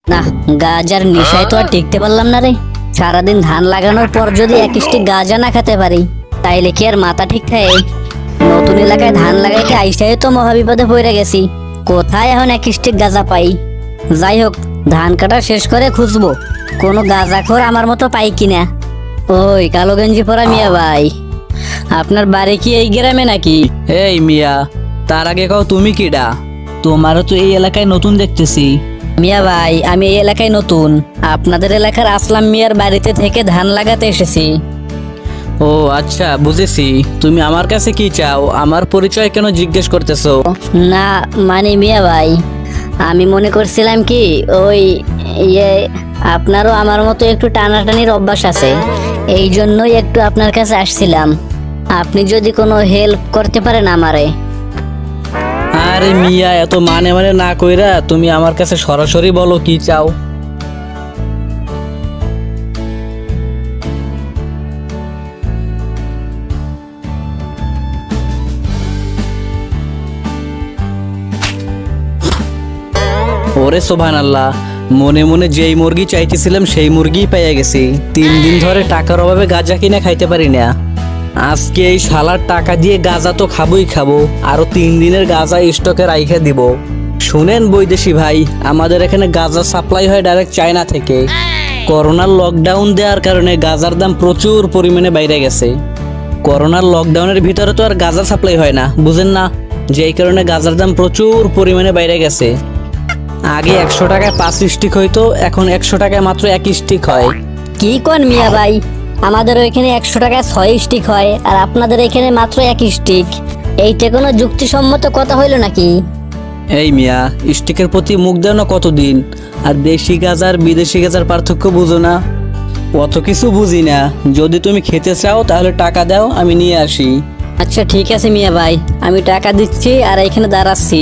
না, গাজার নেশায় তো আর টিকতে পারলাম না রে। সারাদিন ধান লাগানোর পর যদি এক স্টিক গাঁজা না খেতে পারি তাইলে কি আর মাথা ঠিক থাকে? নতুন এলাকায় ধান লাগাইতে আইসাই তো মহাবিপদে পড়ে গেছি। কোথায় এখন এক স্টিক গাঁজা পাই? যাই হোক, ধান কাটা শেষ করে খুঁজবো কোনো গাঁজাখোর আমার মতো পাই কিনা। ওই কালো গেঞ্জি পরা মিয়া ভাই, আপনার বাড়ি কি এই গ্রামে নাকি? এই মিয়া, তার আগে কও তুমি কিডা? তোমারও তো এই এলাকায় নতুন দেখতেছি। মিয়া ভাই, আমি এই এলাকায় নতুন। আপনাদের এলাকার আসলাম মিয়ার বাড়িতে থেকে ধান লাগাতে এসেছি। ও আচ্ছা, বুঝেছি। তুমি আমার কাছে কি চাও? আমার পরিচয় কেন জিজ্ঞেস করতেছো? না মানে মিয়া ভাই, আমি মনে করছিলাম কি ওই ইয়ে আপনারও আমার মতো একটু টানাটানির অভ্যাস আছে, এই জন্যই একটু আপনার কাছে আসছিলাম। আপনি যদি কোনো হেল্প করতে পারেন আমারে। আরে মিয়া, এত মানে মানে না কইরা তুমি আমার কাছে সরাসরি বলো কি চাও। ওরে সুবহানাল্লাহ, মনে মনে যেই মুরগি চাইতেছিলাম সেই মুরগি পেয়ে গেছি। 3 দিন ধরে টাকার অভাবে গাঁজা কিনে খাইতে পারি না। আজকে এই শালার টাকা দিয়ে গাঁজা তো খাবোই খাবো, আরো 3 দিনের গাঁজা স্টকে রাইখে দিব। শুনেন বৈদেশি ভাই, আমাদের এখানে গাঁজা সাপ্লাই হয় ডাইরেক্ট চায়না থেকে। করোনার লকডাউন দেওয়ার কারণে গাঁজার দাম প্রচুর পরিমাণে বাইরে গেছে। করোনার লকডাউনের ভিতরে তো আর গাঁজা সাপ্লাই হয় না, বুঝেন না? যেই কারণে গাঁজার দাম প্রচুর পরিমাণে বাইরে গেছে। আগে 100 টাকায় 5 স্টিক হইতো, এখন 100 টাকায় মাত্র 1 স্টিক হয়। কি কোন মিয়া ভাই, আমাদের ওইখানে 100 টাকায় 6 স্টিক হয় আর আপনাদের এখানে মাত্র 1 স্টিক। এইটা কোনো যুক্তিসম্মত কথা হইল নাকি? এই মিয়া, স্টিকের প্রতি মুখ দেও না কতদিন, আর দেশি গাঁজা আর বিদেশি গাঁজার পার্থক্য বুঝো না? অত কিছু বুঝি না। যদি তুমি খেতে চাও তাহলে টাকা দাও, আমি নিয়ে আসি। আচ্ছা ঠিক আছে মিয়া ভাই, আমি টাকা দিচ্ছি আর এখানে দাঁড়াচ্ছি,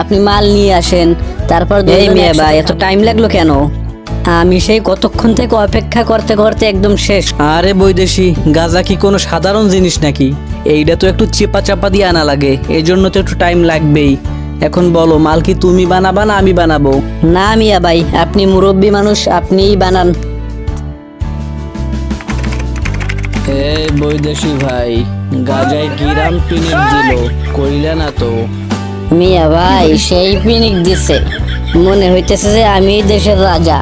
আপনি মাল নিয়ে আসেন। তারপর এই মিয়া ভাই, এত টাইম লাগলো কেন? আমি সেই কতক্ষণ থেকে অপেক্ষা করতে করতে একদম শেষ। আরে বৈদেশি, গাঁজা কি কোনো সাধারণ জিনিস নাকি? এইটা তো একটু চেপা চাপা দিয়ে আনা লাগে, এই জন্য তো একটু টাইম লাগবেই। এখন বলো, মাল কি তুমি বানাবা না আমি বানাবো? না মিয়া ভাই, আপনি মুরব্বী মানুষ, আপনিই বানান। এই বৈদেশি ভাই, গাঁজায় কিরাম পিনিক দিল, কইলা না তো? মিয়া ভাই সেই পিনিক দিছে, মনে হইতেছে যে আমি দেশের রাজা।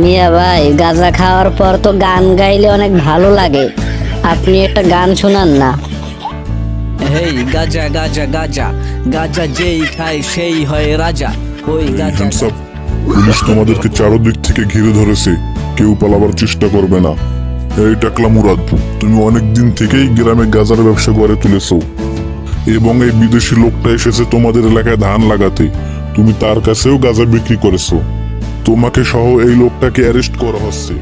মিয়া ভাই, গাঁজা খাওয়ার পর তো গান গাইলে অনেক ভালো লাগে, আপনি একটা গান শোনান না। হেই গাজা গাজা গাজা, গাজা যেই খায় সেই হয় রাজা। ওই গাজা। Hands up! পুলিশ তোমাদেরকে চারদিক থেকে ঘিরে ধরেছে, কেউ পালাবার চেষ্টা করবে না। এই টাকলা মুরাদ, তুমি অনেক দিন থেকেই গ্রামে গাজার ব্যবসা গড়ে তুলেছো এবং এই বিদেশি লোকটা এসেছে তোমাদের এলাকায় ধান লাগাতে, তুমি তার কাছেও গাঁজা বিক্রি করেছো। তোমাকে সহ এই লোকটাকে অ্যারেস্ট করা হচ্ছে।